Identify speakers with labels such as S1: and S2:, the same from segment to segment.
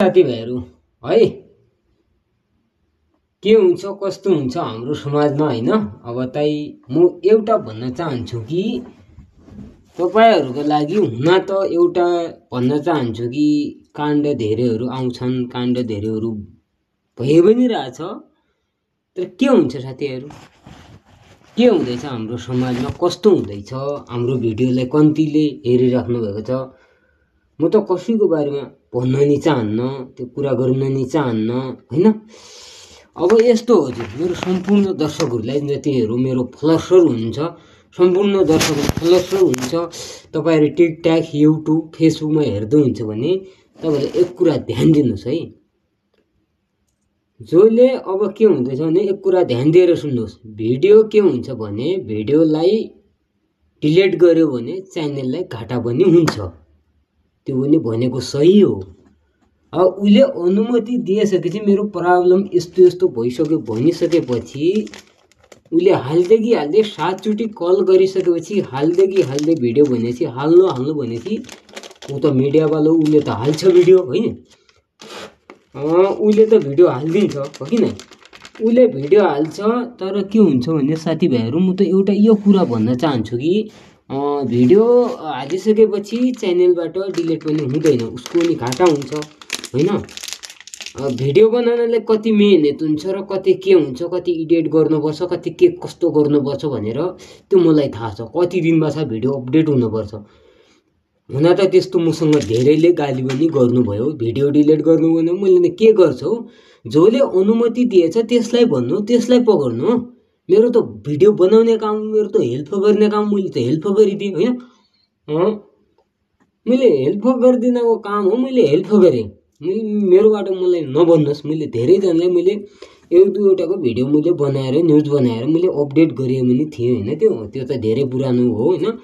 S1: साथीभाइहरू है के हुन्छ कस्तो हुन्छ हाम्रो समाजमा हैन। अब चाहिँ म एउटा भन्न चाहन्छु कि तपाईहरुको लागि हुन त एउटा भन्न चाहन्छु कि काण्ड धेरैहरू आउँछन्, काण्ड धेरैहरू भइ पनि रहेछ। तर के हुन्छ साथीहरु, के हुँदैछ हाम्रो समाजमा, कस्तो हुँदैछ, हाम्रो भिडियोलाई कन्तिले हेरिराख्नु भएको छ। म त कसैको बारेमा भन्न नि चाहन्न, त्यो कुरा गर्न नि चाहन्न हैन। अब यस्तो हो जी, मेरो सम्पूर्ण दर्शकहरुलाई जतिहरु मेरो फलोअर्सहरु हुनुहुन्छ, सम्पूर्ण दर्शकहरु फलोअर्सहरु हुन्छ, तपाईहरु टिकटक, युट्युब, फेसबुकमा हेर्दै हुन्छ भने तपाईहरुले एक कुरा ध्यान दिनुस् है। जसले अब के हुँदैछ भने एक कुरा ध्यान दिएर सुन्नुस्। भिडियो के हुन्छ भने भिडियोलाई डिलिट गर्यो भने च्यानललाई घाटा पनि हुन्छ, त्यो पनि भनेको सही हो। अब उले अनुमति दिएसकेपछि मेरो प्रब्लम यस्तो यस्तो भइसक्यो भनिसकेपछि उले हाल्दैकी हाल्दै 7 चोटी कल गरिसकेपछि हाल्दैकी हाल्दै भिडियो भनेपछि हाल्नु भनेपछि उ त मिडियावाला उले त हाल्छ भिडियो हैन। उले त भिडियो हाल्दिन्छ हो किन, उले भिडियो हाल्छ। तर के हुन्छ भने साथीभाइहरु, म त एउटा यो कुरा भन्न चाहन्छु कि भिडियो हालिसकेपछि च्यानलबाट डिलिट पनि हुँदैन, उसको नि घाटा हुन्छ हैन। भिडियो बनाउनलाई कति मेहनत हुन्छ र कति के हुन्छ, कति एडिट गर्नुपर्छ, कति के कस्तो गर्नुपर्छ भनेर त्यो मलाई थाहा छ। कति दिनमा छ भिडियो अपडेट हुनुपर्छ। हुन त त्यस्तो मसँग धेरैले गाली पनि गर्नुभयो, भिडियो डिलिट गर्नु भने मैले के गर्छु, जसले अनुमति दिएछ त्यसलाई भन्नु, त्यसलाई पकड्नु। मेरो त भिडियो बनाउने काम, मेरो त हेल्प गर्ने काम, मैले त हेल्प गरिदिएँ हैन। मैले हेल्प गर्दिनको काम हो, मैले हेल्प गरेँ। मेरोबाट मलाई नभन्नुस्, मैले धेरै जनालाई मैले एक दुईवटाको भिडियो मैले बनाएर न्यूज बनाएर मैले अपडेट गरे पनि थिएँ हैन। त्यो त धेरै पुरानो हो हैन।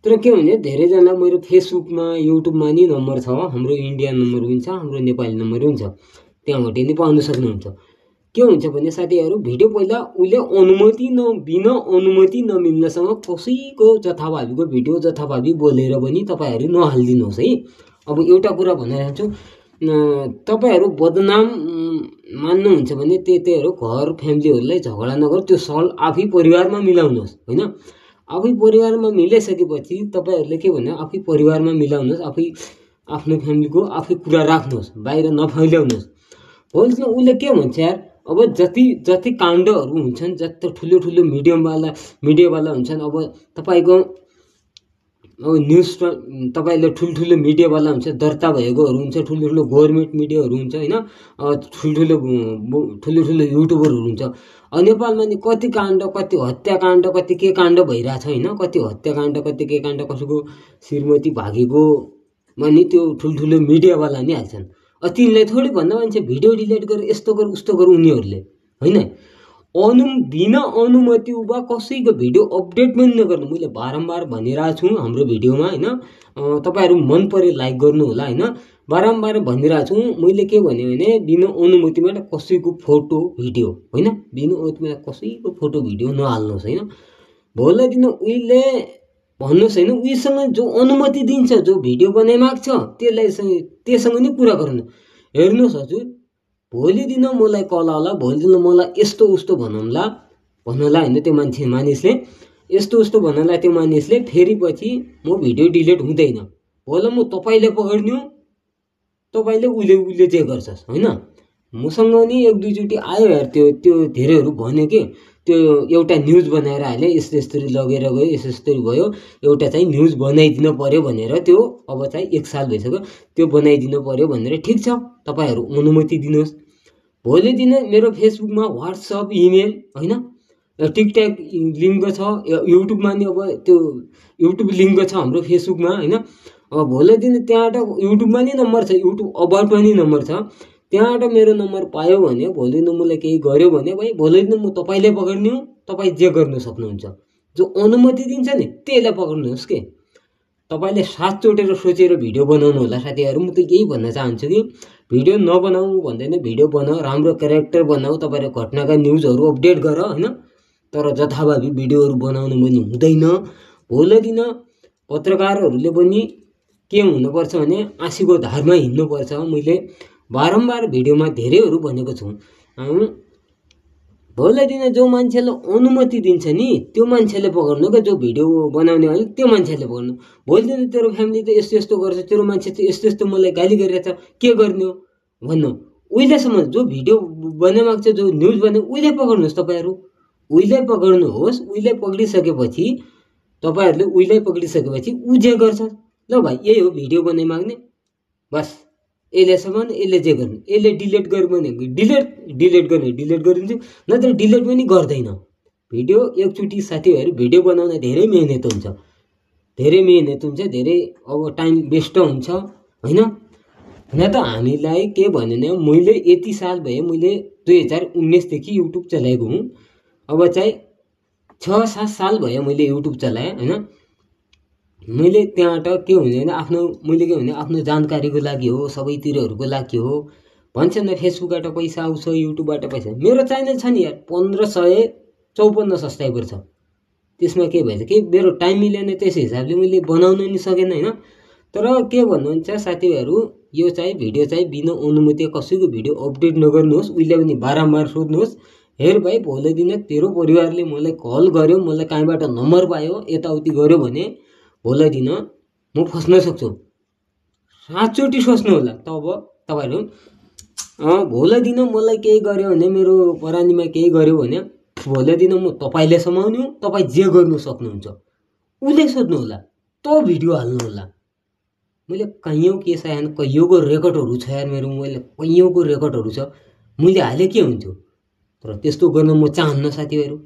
S1: तर के भने धेरै जना मेरो फेसबुकमा युट्युबमा नि नम्बर छ, हाम्रो इन्डिया नम्बर हुन्छ, हाम्रो नेपाली नम्बर हुन्छ, त्यहाँबाट नि पाउन सक्नुहुन्छ। के हुन्छ भने साथीहरु, भिडियो पहिला उले अनुमति बिना अनुमति नमिल्नेसँग कसैको जथाभावीको भिडियो जथाभावी बोलेर पनि तपाईहरु नहाल्दिनुस् है। अब एउटा कुरा भन्न चाहन्छु, तपाईहरु बदनाम मान्नुहुन्छ भने त्यतिहरु घर फ्यामिलीहरुलाई झगडा नगर, त्यो सल्भ आफै परिवारमा मिलाउनुस् हैन। आफै परिवारमा मिलाइसकेपछि तपाईहरुले के भन्नु, आफै परिवारमा मिलाउनुस्, आफै आफ्नो फ्यामिलीको आफै कुरा राख्नुस्, बाहिर नफैल्याउनुस्। भोलि उले के भन्छ यार, अब जति काण्डहरु हुन्छन्, जति ठुलो मिडियावाला हुन्छन्, अब तपाईको अब न्यूज तपाईले ठुलो मिडियावाला हुन्छ, दर्ता भएकोहरु हुन्छ, ठुलो गभर्नमेन्ट मिडियाहरु हुन्छ हैन, ठुलो युट्युबरहरु हुन्छ। नेपालमा नि कति काण्ड, कति हत्याकाण्ड, कति के काण्ड भइराछ हैन, कति हत्याकाण्ड, कति के काण्ड, कसैको श्रीमती भागेको मानि त्यो ठुलो मिडियावाला नि हाल्छन्। तिनलाई थोडी भन्दा मान्छे भिडियो डिलिट गर, यस्तो गर उस्तो गर उनीहरुले हैन। बिना अनुमति उबा कसैको भिडियो अपडेट पनि नगर्नु। मैले बारम्बार भनिरहेको छु हाम्रो भिडियोमा हैन, तपाईहरु मन परे लाइक गर्नु होला हैन। बारम्बार भनिरहेको छु मैले के भने बिना अनुमतिमा कसैको फोटो भिडियो हैन, बिना अनुमतिमा कसैको फोटो भिडियो नहाल्नुस् हैन। भोलि दिन उइले भन्नुस् हैन, उइसँग जो अनुमति दिन्छ, जो भिडियो बनाइ माग्छ त्यससँग नि कुरा गर्नु। हेर्नुस् हजुर, भोलि दिन मलाई कल आउला, भोलि दिन मलाई यस्तो उस्तो भन्नुला हैन, त्यो मानिसले यस्तो उस्तो भन्नुला त्यो मानिसले, फेरि पछि म भिडियो डिलिट हुँदैन। भोलि म तपाईले पकड्नु, तपाईले उले जे गर्छस् हैन। मसँग नि एक दुई चोटी आयो यार, त्यो धेरैहरु भन्यो के, त्यो एउटा न्यूज बनाएर हाले, यस्तरी लगेर गयो, यस्तरी भयो, एउटा चाहिँ न्यूज बनाइदिन पर्यो भनेर, त्यो अब चाहिँ 1 साल भइसक्यो, त्यो बनाइदिन पर्यो भनेर। ठीक छ, तपाईहरु अनुमति दिनुस्। भोलि दिन मेरो फेसबुकमा व्हाट्सएप इमेल हैन, टिकटक लिंक छ, युट्युबमा नि अब त्यो युट्युब लिंक छ हाम्रो फेसबुकमा हैन। अब भोलि दिन त्यहाँबाट युट्युबमा नि नम्बर छ, युट्युब अबाउटमा नि नम्बर छ, त्यहाँबाट मेरो नम्बर पायो भने भोलि दिन मलाई केही गर्यो भने भाइ भोलि दिन म तपाईले पकड्नु, तपाई जे गर्न सक्नुहुन्छ। जो अनुमति दिन्छ नि त्यसलाई पकड्नुस् के। तपाईले 7 चोटेर सोचेर भिडियो बनाउनु होला साथीहरु। म त यही भन्न चाहन्छु कि भिडियो नबनाऊ भन्दैन, भिडियो बनाऊ, राम्रो क्यारेक्टर बनाऊ, तपाईहरु घटनाका न्यूजहरु अपडेट गर हैन। तर जथाभावी भिडियोहरु बनाउनु पनि हुँदैन। भोलि दिन पत्रकारहरुले पनि के हुनुपर्छ भने आँसीको धारमा हिँड्नुपर्छ। मैले बारम्बार भिडियोमा धेरैहरू भनेको छु। भोलिको दिन जो मान्छेले अनुमति दिन्छ नि त्यो मान्छेले पकाउनु क्या, जो भिडियो बनाउने हो त्यो मान्छेले पकाउनु। भोलि दिन तेरो फ्यामिली त यस्तो यस्तो गर्छ, तेरो मान्छे चाहिँ यस्तो यस्तो मलाई गाली गरिरहेछ, के गर्ने हो भन्नु। उहिलेसम्म जो भिडियो बनाएको छ, जो न्युज बने उहिले पकाउनुहोस्, तपाईँहरू उहिले पक्रिनुहोस्। उहिले पक्रिसकेपछि तपाईँहरूले उहिले पक्रिसकेपछि ऊ जे गर्छ, ल भाइ यही हो भिडियो बनाइ माग्ने, बस यसलेसम्म यसले जे गर्नु, यसले डिलिट गर्नु भने डिलिट गर्ने डिलिट गरिदिन्छु, नत्र डिलिट पनि गर्दैन। भिडियो एकचोटि साथीहरू भिडियो बनाउन धेरै मेहनत हुन्छ, धेरै अब टाइम वेस्ट हुन्छ होइन। हुन त हामीलाई के भन्ने, मैले यति साल भयो, मैले 2019देखि युट्युब चलाएको हुँ। अब चाहिँ 6-7 साल भयो मैले युट्युब चलाएँ होइन। मैले त्यहाँबाट के हुँदैन, मैले के भने आफ्नो जानकारीको लागि हो, सबैतिरहरूको लागि हो। भन्छ न फेसबुकबाट पैसा आउँछ, युट्युबबाट पैसा। मेरो च्यानल छ नि यार 1554 सब्सक्राइबर छ, त्यसमा के भएछ कि मेरो टाइम मिलेन, त्यस हिसाबले मैले बनाउन नि सकेन होइन। तर के भन्नुहुन्छ साथीहरू, यो चाहिँ भिडियो चाहिँ बिना अनुमति कसैको भिडियो अपडेट नगर्नुहोस्। उहिले पनि बारम्बार सोध्नुहोस्, हेर भाइ भोलि दिन तेरो परिवारले मलाई कल गर्यो, मलाई कहीँबाट नम्बर पायो, यताउति गर्यो भने भोलि दिन म फस्न सक्छु। 7चोटि सोच्नु होला। तब तपाईँहरू भोलि दिन मलाई केही गर्यो भने, मेरो परानीमा केही गर्यो भने भोलि दिन म तपाईँले समाउने हो, तपाईँ जे गर्नु सक्नुहुन्छ उसले सोध्नु होला, त भिडियो हाल्नु होला। मैले कैयौँ केस आएन, कैयौँको रेकर्डहरू छ यार मेरो मोबाइलमा, कैयौँको रेकर्डहरू छ, मैले हाले के हुन्थ्यो। तर त्यस्तो गर्न म चाहन्न साथीहरू।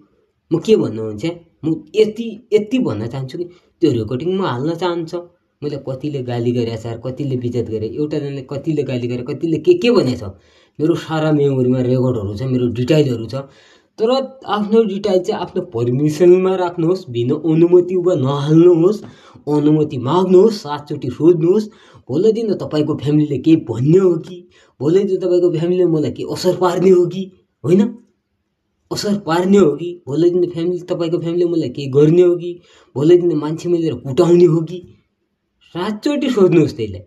S1: म के भन्नु हुन्छ, म यति भन्न चाहन्छु कि त्यो रेकर्डिङ म हाल्न चाहन्छ। मैले कतिले गाली गरेछ यार, कतिले बिजत गरे, एउटाजनाले कतिले गाली गरे, कतिले के भनेछ। मेरो सारा मेमोरीमा रेकर्डहरू छ, मेरो डिटेलहरू छ। तर आफ्नो डिटेल चाहिँ आफ्नो पर्मिसनमा राख्नुहोस्, बिना अनुमति वा नहाल्नुहोस्, अनुमति माग्नुहोस्, 7चोटि सोध्नुहोस्। भोलि दिन तपाईँको फ्यामिलीले केही भन्ने हो कि, भोलि दिन तपाईँको फ्यामिलीले मलाई के असर पार्ने हो कि, होइन असर पार्ने हो कि, भोलि दिन तपाईँको फ्यामिलीले मलाई केही गर्ने हो कि, भोलि दिन मान्छे मिलेर कुटाउने हो कि, 7चोटि सोध्नुहोस् त्यसलाई।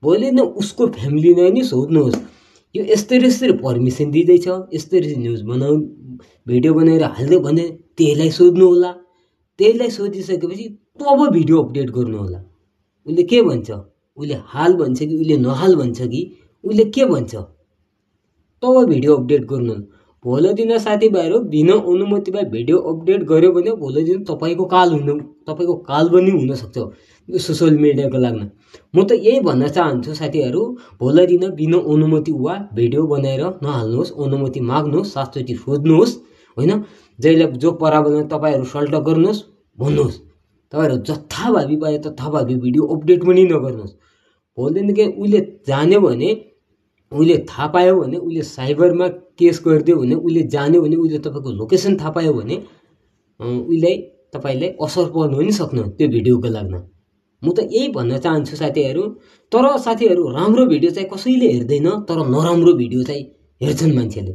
S1: भोलि दिन उसको फ्यामिलीलाई नि सोध्नुहोस्, यो यस्तरी पर्मिसन दिँदैछ, यस्तरी न्युज भिडियो बनाएर हाल्दै भने त्यसलाई सोध्नु होला। त्यसलाई सोधिसकेपछि तब भिडियो अपडेट गर्नु होला। उसले के भन्छ, उसले हाल भन्छ कि उसले नहाल भन्छ कि उसले के भन्छ, तब भिडियो अपडेट गर्नु होला। भोलि दिन साथीभाइहरू बिना अनुमतिमा भिडियो अपडेट गर्यो भने भोलि दिन तपाईँको काल पनि हुनसक्छ यो सोसियल मिडियाको लागि। म त यही भन्न चाहन्छु साथीहरू, भोलि दिन बिना अनुमति वा भिडियो बनाएर नहाल्नुहोस्, अनुमति माग्नुहोस्, 7चोटि सोध्नुहोस् होइन। जहिले जो पराबल तपाईँहरू सल्ट गर्नुहोस्, भन्नुहोस्। तपाईँहरू जथाभावी पायो तथाभावी भिडियो अपडेट पनि नगर्नुहोस्। भोलि दिन के उसले जान्यो भने, उसले थाहा पायो भने, उसले साइबरमा केस गरिदियो भने, उसले जान्यो भने, उसले तपाईँको लोकेसन थाहा पायो भने उसले तपाईँलाई असर पर्नु पनि सक्नु त्यो भिडियोको लागि। म त यही भन्न चाहन्छु साथीहरू। तर साथीहरू राम्रो भिडियो चाहिँ कसैले हेर्दैन, तर नराम्रो भिडियो चाहिँ हेर्छन् मान्छेले।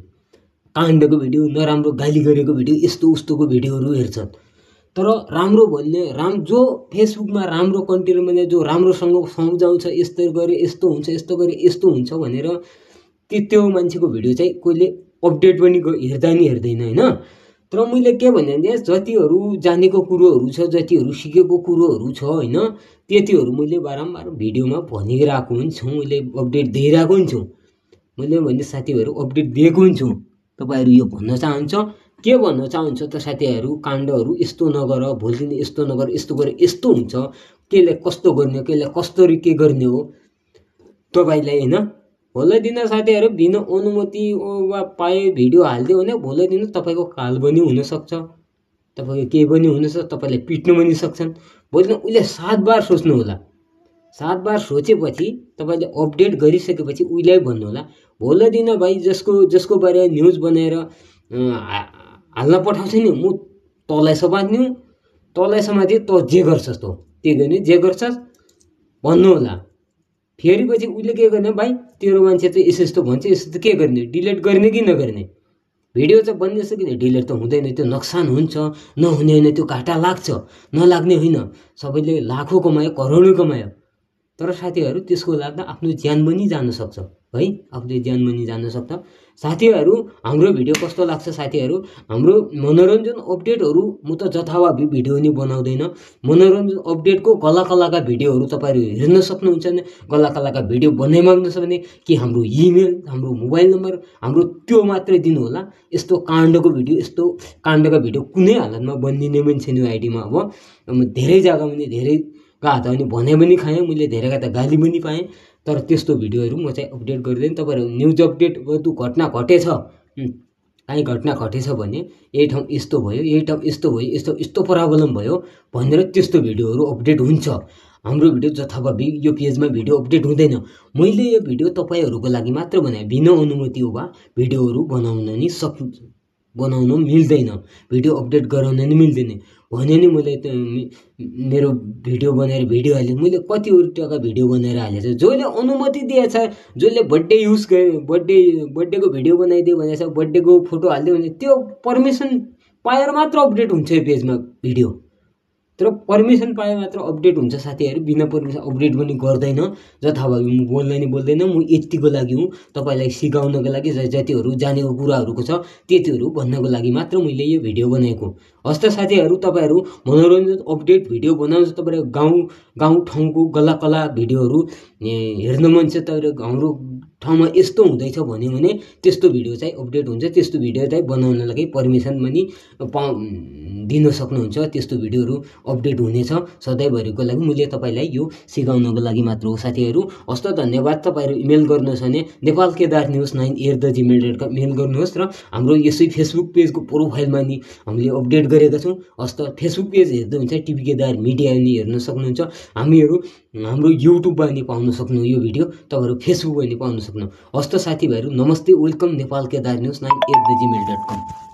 S1: काण्डको भिडियो, नराम्रो गाली गरेको भिडियो, यस्तो उस्तोको भिडियोहरू हेर्छन्। तर राम्रो भन्ने जो फेसबुकमा राम्रो कन्टेन्ट भने, जो राम्रोसँग सम्झाउँछ, यस्तो गरे यस्तो हुन्छ, यस्तो गरे यस्तो हुन्छ भनेर त्यो मान्छेको भिडियो चाहिँ कोहीले अपडेट पनि हेर्दैन होइन। तर मैले के भने जतिहरू जानेको कुरोहरू छ, जतिहरू सिकेको कुरोहरू छ होइन, त्यतिहरू मैले बारम्बार भिडियोमा भनिरहेको हुन्छु, मैले अपडेट दिइरहेको हुन्छु। मैले भने साथीहरू अपडेट दिएको हुन्छु। तपाईँहरू यो भन्न चाहन्छ, के भन्न चाहन्छ त साथीहरू, काण्डहरू यस्तो नगर, भोलि दिन यस्तो नगर, यस्तो गरे यस्तो हुन्छ, केले कस्तो गर्ने, केले कसरी के गर्ने हो तपाईँलाई होइन। भोलि दिन साथीहरू बिना अनुमति वा पाए भिडियो हालिदियो भने भोलि दिन तपाईँको काल पनि हुनसक्छ, तपाईँको केही पनि हुनसक्छ, तपाईँलाई पिट्नु पनि सक्छन्। भोलि दिन उसले 7 बार सोच्नु होला। 7 बार सोचेपछि तपाईँले अपडेट गरिसकेपछि उसलाई भन्नु होला। भोलि दिन भाइ जसको बारे न्युज बनाएर हाल्न पठाउँछ नि, म तँलाई समात्ने हूँ, तँलाई समाते त जे गर्छस् त त्यही गर्ने, जे गर्छस् भन्नु होला। फेरि पछि उसले के गर्ने, भाइ तेरो मान्छे चाहिँ यस्तो भन्छ, यस्तो के गर्ने, डिलिट गर्ने कि नगर्ने। भिडियो चाहिँ बनिन्छ कि डिलिट त हुँदैन, त्यो नोक्सान हुन्छ, नहुने होइन, त्यो घाटा लाग्छ, नलाग्ने होइन। सबैले लाखौँ कमायो, करोडौँ कमायो, तर साथीहरू त्यसको लाग्दा आफ्नो ज्यान पनि जान सक्छ। है आफूले ज्यानमनी जान्न सक्छ। साथीहरू हाम्रो भिडियो कस्तो लाग्छ साथीहरू, हाम्रो मनोरञ्जन अपडेटहरू म त जथाभावी भिडियो नि बनाउँदैन। मनोरञ्जन अपडेटको कलाका भिडियोहरू तपाईँहरू हेर्न सक्नुहुन्छ भने कलाका भिडियो बनाइ माग्नु छ भने कि हाम्रो इमेल, हाम्रो मोबाइल नम्बर, हाम्रो त्यो मात्रै दिनु होला। यस्तो काण्डको भिडियो कुनै हालतमा बनिदिने पनि छैन आइडीमा। अब धेरै जग्गामा नि धेरैका हात पनि भने पनि खाएँ मैले, धेरैका त गाली पनि पाएँ। तर त्यस्तो भिडियोहरू म चाहिँ अपडेट गर्दैन। तपाईँहरू न्युज अपडेट घटना घटेछ, काहीँ घटना घटेछ भने यही ठाउँ यस्तो भयो, यही ठाउँ यस्तो भयो, यस्तो प्रब्लम भयो भनेर त्यस्तो भिडियोहरू अपडेट हुन्छ। हाम्रो भिडियो जथाभावी यो पेजमा भिडियो अपडेट हुँदैन। मैले यो भिडियो तपाईँहरूको लागि मात्र बनाएँ, बिना अनुमति वा भिडियोहरू बनाउन मिल्दैन, भिडियो अपडेट गराउन नि मिल्दैन भने नि मैले मेरो भिडियो बनाएर भिडियो हालेँ। मैले कतिवटा भिडियो बनाएर हालेको छु, जसले अनुमति दिएछ, जसले बर्थडेको भिडियो बनाइदियो भनेछ, बर्थडेको फोटो हालिदियो भने त्यो पर्मिसन पाएर मात्र अपडेट हुन्छ यो पेजमा भिडियो। तर पर्मिसन पाए मात्र अपडेट हुन्छ साथीहरू, बिना पर्मिसन अपडेट पनि गर्दैन। जथाभावी म बोल्दैन, म यतिको लागि हुँ, तपाईँलाई सिकाउनको लागि जतिहरू जानेको कुराहरूको छ त्यतिहरू भन्नको लागि मात्र मैले यो भिडियो बनाएको। हस्त साथीहरू, तपाईँहरू मनोरञ्जन अपडेट भिडियो बनाउँछ, तपाईँहरू गाउँ ठाउँको कला भिडियोहरू हेर्न मन छ, तपाईँहरू हाम्रो ठाउँमा यस्तो हुँदैछ भन्यो भने त्यस्तो भिडियो चाहिँ अपडेट हुन्छ। त्यस्तो भिडियो चाहिँ बनाउन लागि पर्मिसन पनि दिन सक्नुहुन्छ। त्यस्तो भिडियोहरू अपडेट हुनेछ सधैँभरिको लागि। मैले तपाईँलाई यो सिकाउनको लागि मात्र हो साथीहरू। हस्त धन्यवाद। तपाईँहरू इमेल गर्नुहोस् भने nepalkedarnews9@gmail.com मेल गर्नुहोस् र हाम्रो यसै फेसबुक पेजको प्रोफाइलमा नि हामीले अपडेट गरेका छौँ। हस्त फेसबुक पेज हेर्नुहुन्छ टिभी केदार मिडिया नि हेर्न सक्नुहुन्छ। हाम्रो युट्युबमा नि पाउन सक्नु यो भिडियो, तपाईँहरू फेसबुकमा नि पाउन सक्नु। हस्त साथीभाइहरू नमस्ते, welcome Nepal Kedar news 9@gmail.com।